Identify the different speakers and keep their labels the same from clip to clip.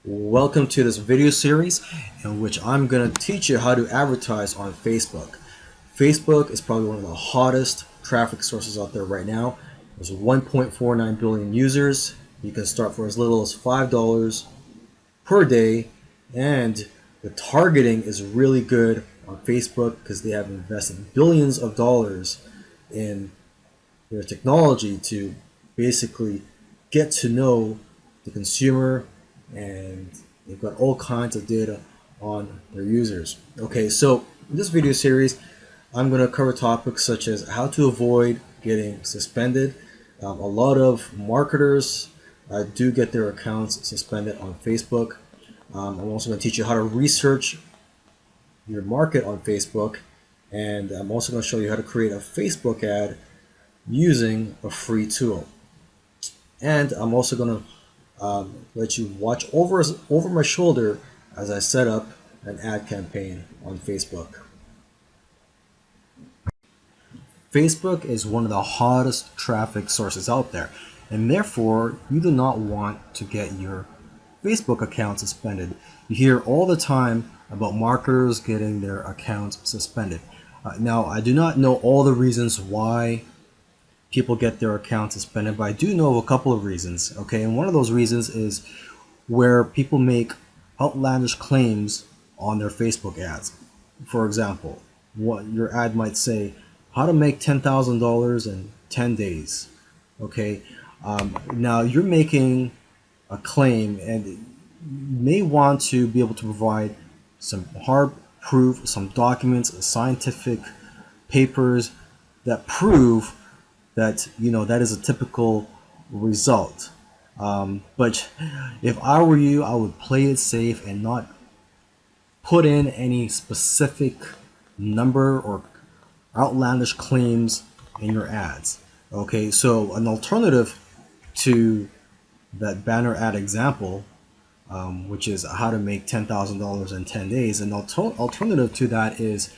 Speaker 1: Welcome to this video series in which I'm going to teach you how to advertise on Facebook. Facebook is probably one of the hottest traffic sources out there right now. There's 1.49 billion users. You can start for as little as $5 per day, and the targeting is really good on Facebook because they have invested billions of dollars in their technology to basically get to know the consumer, and they've got all kinds of data on their users. Okay, so in this video series, I'm going to cover topics such as how to avoid getting suspended. A lot of marketers do get their accounts suspended on Facebook. I'm also going to teach you how to research your market on Facebook, and I'm also going to show you how to create a Facebook ad using a free tool. And I'm also going to let you watch over my shoulder as I set up an ad campaign on Facebook. Facebook is one of the hottest traffic sources out there, and therefore you do not want to get your Facebook account suspended. You hear all the time about marketers getting their accounts suspended. Now, I do not know all the reasons why people get their accounts suspended, but I do know of a couple of reasons. Okay, and one of those reasons is where people make outlandish claims on their Facebook ads. For example, what your ad might say, how to make $10,000 in 10 days. Okay, now you're making a claim, and you may want to be able to provide some hard proof, some documents, scientific papers that prove that that is a typical result. But if I were you, I would play it safe and not put in any specific number or outlandish claims in your ads. Okay, so an alternative to that banner ad example, which is how to make $10,000 in 10 days, an alternative to that is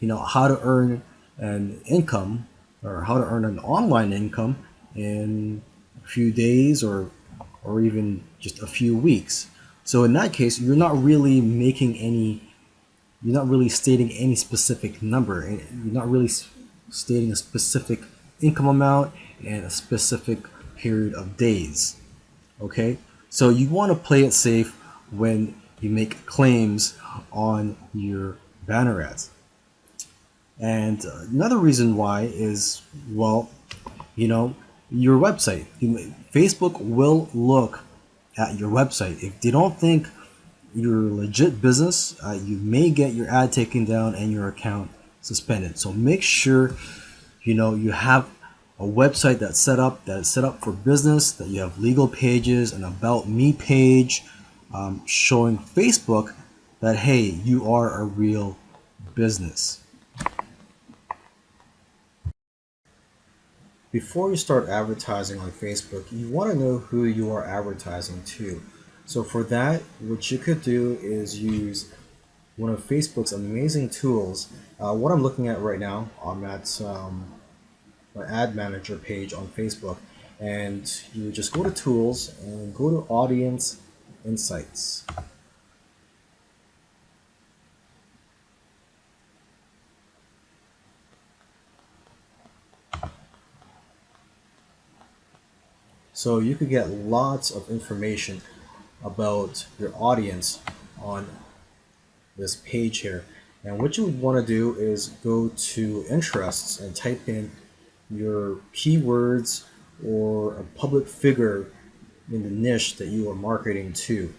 Speaker 1: how to earn an income, or how to earn an online income in a few days or even just a few weeks. So in that case, you're not really stating any specific number, and you're not really stating a specific income amount and a specific period of days. Okay, so you want to play it safe when you make claims on your banner ads. And another reason why is, well, your website. Facebook will look at your website. If they don't think you're a legit business, you may get your ad taken down and your account suspended. So make sure you have a website that is set up for business, that you have legal pages, an about me page, showing Facebook that, hey, you are a real business. Before you start advertising on Facebook, you want to know who you are advertising to. So for that, what you could do is use one of Facebook's amazing tools. What I'm looking at right now, I'm at my ad manager page on Facebook, and you would just go to tools and go to audience insights. So you could get lots of information about your audience on this page here. And what you would want to do is go to interests and type in your keywords or a public figure in the niche that you are marketing to.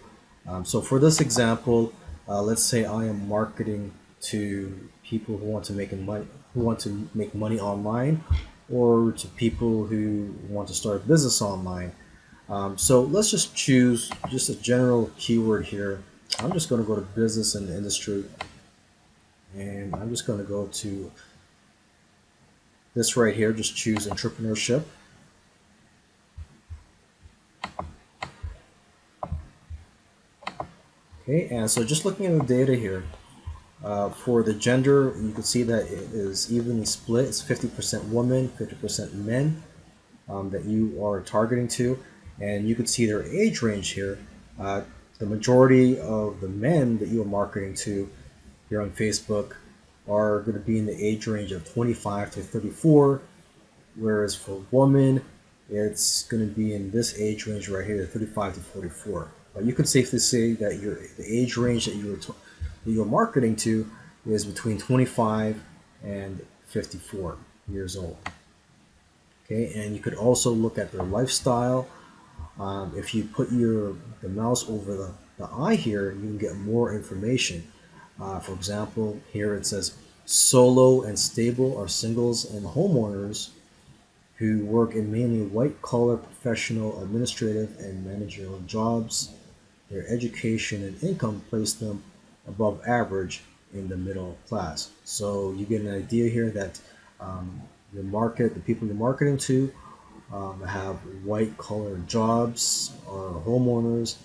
Speaker 1: So for this example, let's say I am marketing to people who want to make money online, or to people who want to start a business online. So let's just choose just a general keyword here. I'm just going to go to business and industry, and I'm just going to go to this right here. Just choose entrepreneurship. Okay, and so just looking at the data here, for the gender, you can see that it is evenly split. It's 50% women, 50% men that you are targeting to. And you can see their age range here. The the majority of the men that you are marketing to here on Facebook are going to be in the age range of 25 to 34, whereas for women, it's going to be in this age range right here, 35 to 44. But you can safely say that the age range that you're marketing to is between 25 and 54 years old. Okay, and you could also look at their lifestyle. If you put the mouse over the eye here, you can get more information. For example, here it says solo and stable are singles and homeowners who work in mainly white-collar professional, administrative, and managerial jobs. Their education and income place them above average in the middle class. So you get an idea here that the people you're marketing to, have white-collar jobs, are homeowners,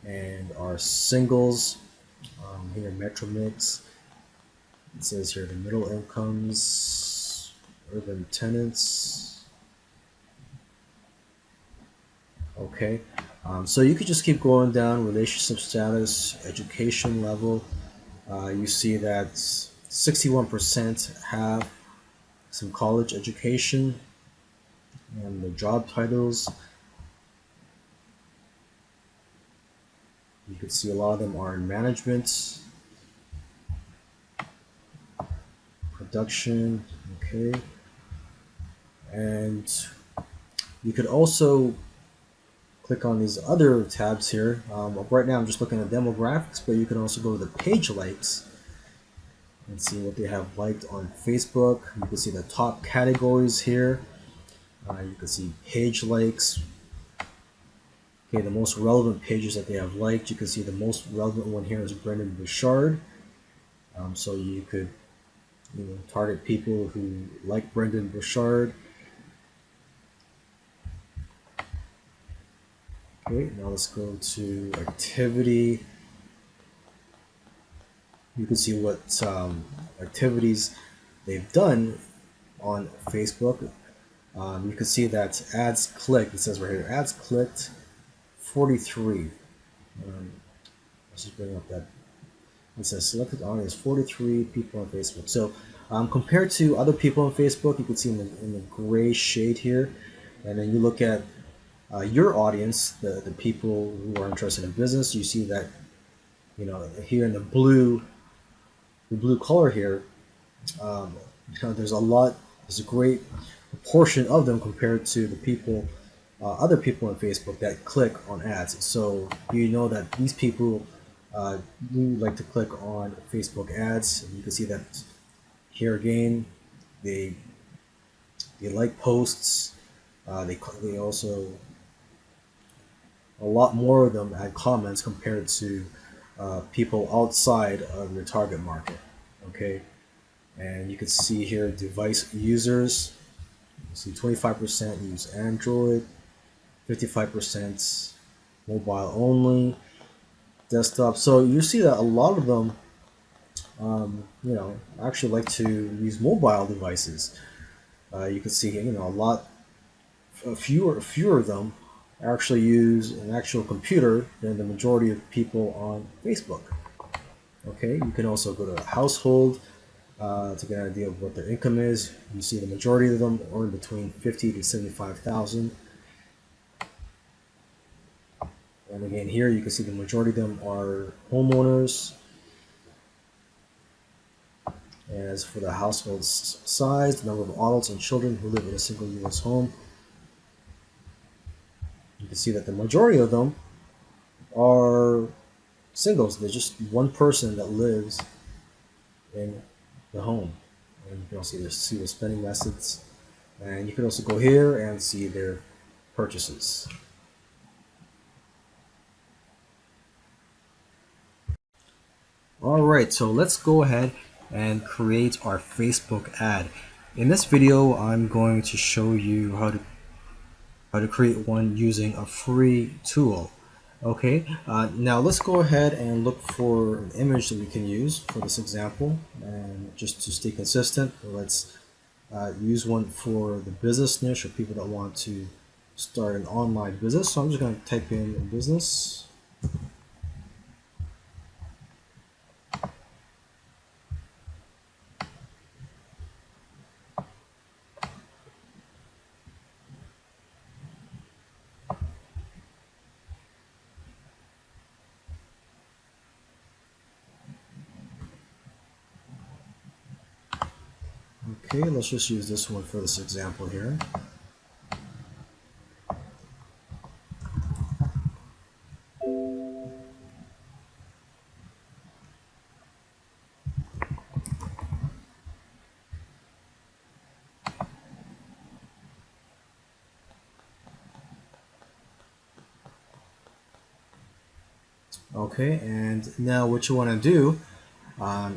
Speaker 1: and are singles. Here, Metro Mix. It says here the middle incomes, urban tenants. Okay, so you could just keep going down, relationship status, education level. You see that 61% have some college education, and the job titles, you can see a lot of them are in management, production, okay. And you could also click on these other tabs here. Right now I'm just looking at demographics, but you can also go to the page likes and see what they have liked on Facebook. You can see the top categories here. You can see page likes. Okay, the most relevant pages that they have liked. You can see the most relevant one here is Brendan Bouchard. So you could target people who like Brendan Bouchard. Okay, now let's go to activity. You can see what activities they've done on Facebook. You can see that ads clicked, it says right here, ads clicked 43. Let's just bring up that. It says selected audience 43 people on Facebook. So compared to other people on Facebook, you can see in the gray shade here, and then you look at your audience, the people who are interested in business, you see that here in the blue color here, there's a great proportion of them compared to the people, other people on Facebook that click on ads. So you know that these people do like to click on Facebook ads. You can see that here again, they like posts. They also, a lot more of them add comments compared to people outside of your target market. Okay, and you can see here device users. You see 25% use Android, 55% mobile only, desktop. So you see that a lot of them, actually like to use mobile devices. You can see, fewer of them actually use an actual computer than the majority of people on Facebook. Okay, you can also go to household to get an idea of what their income is. You see the majority of them earn between 50 to 75,000. And again, here you can see the majority of them are homeowners. As for the household size, the number of adults and children who live in a single U.S. home, you can see that the majority of them are singles. There's just one person that lives in the home. And you can also see the spending methods. And you can also go here and see their purchases. Alright, so let's go ahead and create our Facebook ad. In this video, I'm going to show you how to create one using a free tool. Okay, now let's go ahead and look for an image that we can use for this example, and just to stay consistent, let's use one for the business niche or people that want to start an online business. So I'm just going to type in business. Okay, let's just use this one for this example here. Okay, and now what you want to do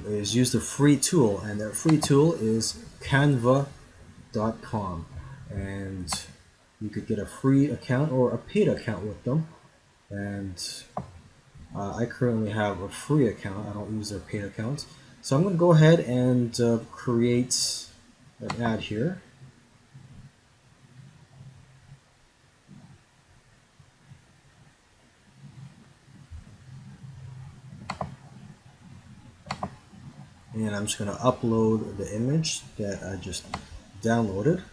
Speaker 1: is use the free tool, and that free tool is canva.com, and you could get a free account or a paid account with them. And I currently have a free account. I don't use their paid account, so I'm going to go ahead and create an ad here. And I'm just going to upload the image that I just downloaded.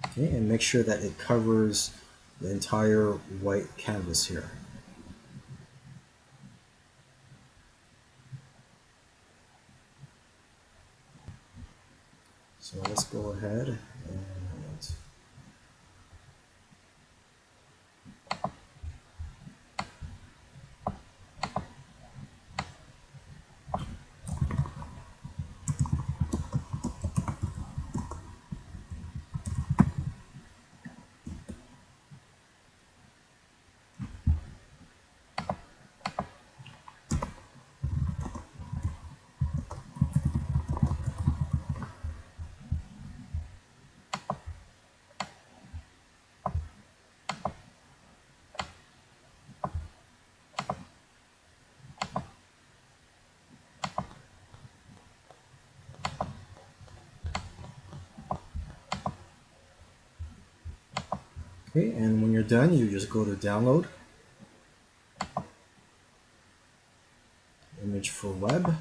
Speaker 1: Okay, and make sure that it covers the entire white canvas here. So let's go ahead and okay, and when you're done, you just go to download, image for web,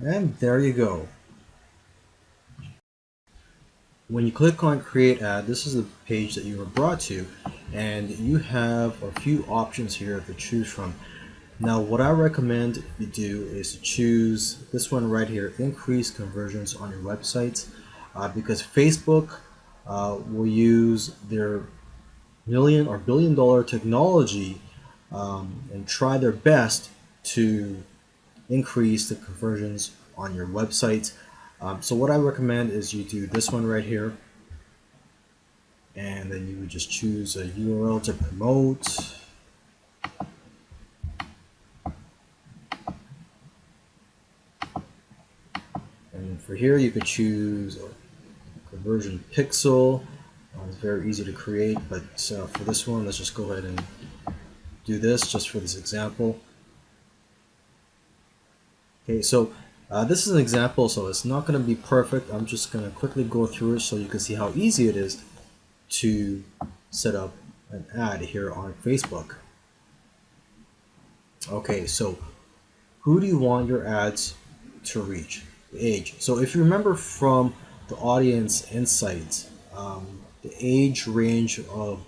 Speaker 1: and there you go. When you click on create ad, this is the page that you were brought to, and you have a few options here to choose from. Now what I recommend you do is to choose this one right here, increase conversions on your website, because Facebook will use their million or billion dollar technology and try their best to increase the conversions on your website. So what I recommend is you do this one right here, and then you would just choose a URL to promote. And for here you could choose a conversion pixel. It's very easy to create, but for this one, let's just go ahead and do this just for this example. Okay, so this is an example, so it's not going to be perfect. I'm just going to quickly go through it so you can see how easy it is to set up an ad here on Facebook. Okay, so who do you want your ads to reach? The age. So if you remember from the audience insights, the age range of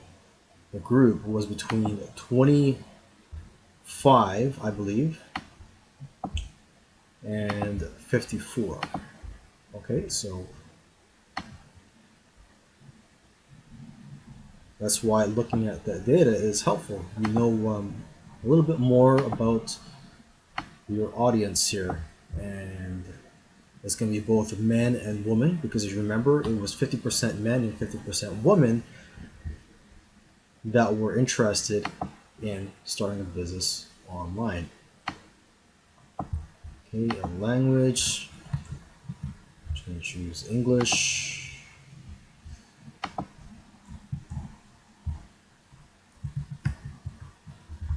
Speaker 1: the group was between 25, I believe, and 54. Okay, so that's why looking at that data is helpful. You know a little bit more about your audience here, and it's going to be both men and women, because as you remember, it was 50% men and 50% women that were interested in starting a business online. Okay, a language, I'm just going to choose English.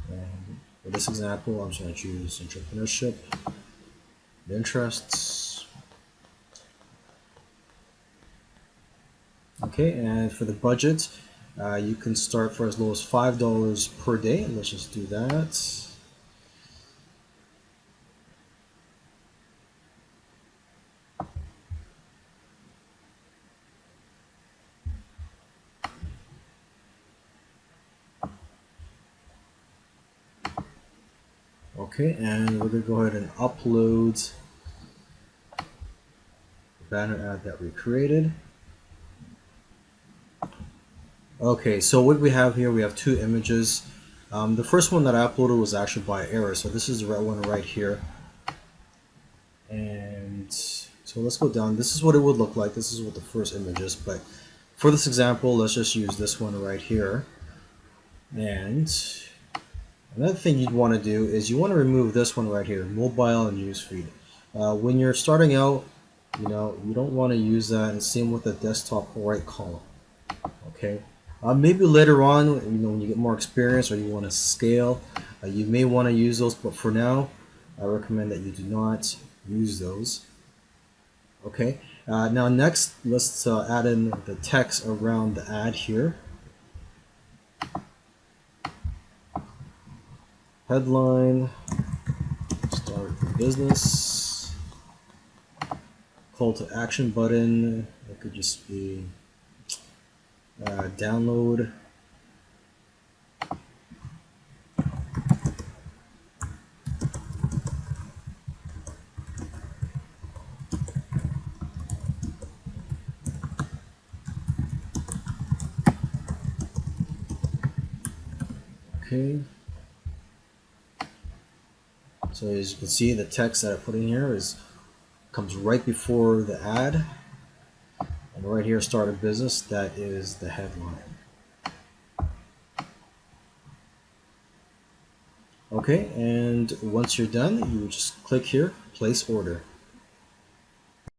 Speaker 1: And for this example, I'm just going to choose entrepreneurship, interests. Okay, and for the budget, you can start for as low as $5 per day. Let's just do that. Okay, and we're gonna go ahead and upload the banner ad that we created. Okay, so what we have here, we have two images. The first one that I uploaded was actually by error, so this is the right one right here. And so let's go down. This is what it would look like. This is what the first image is, but for this example, let's just use this one right here. And another thing you'd want to do is you want to remove this one right here, mobile and newsfeed. When you're starting out, you don't want to use that, and same with the desktop right column. Okay, maybe later on, when you get more experience or you want to scale, you may want to use those, but for now, I recommend that you do not use those. Okay, now next, let's add in the text around the ad here. Headline, start business, call to action button, it could just be download. Okay. So as you can see, the text that I put in here comes right before the ad, and right here, start a business, that is the headline. Okay, and once you're done, you just click here, place order.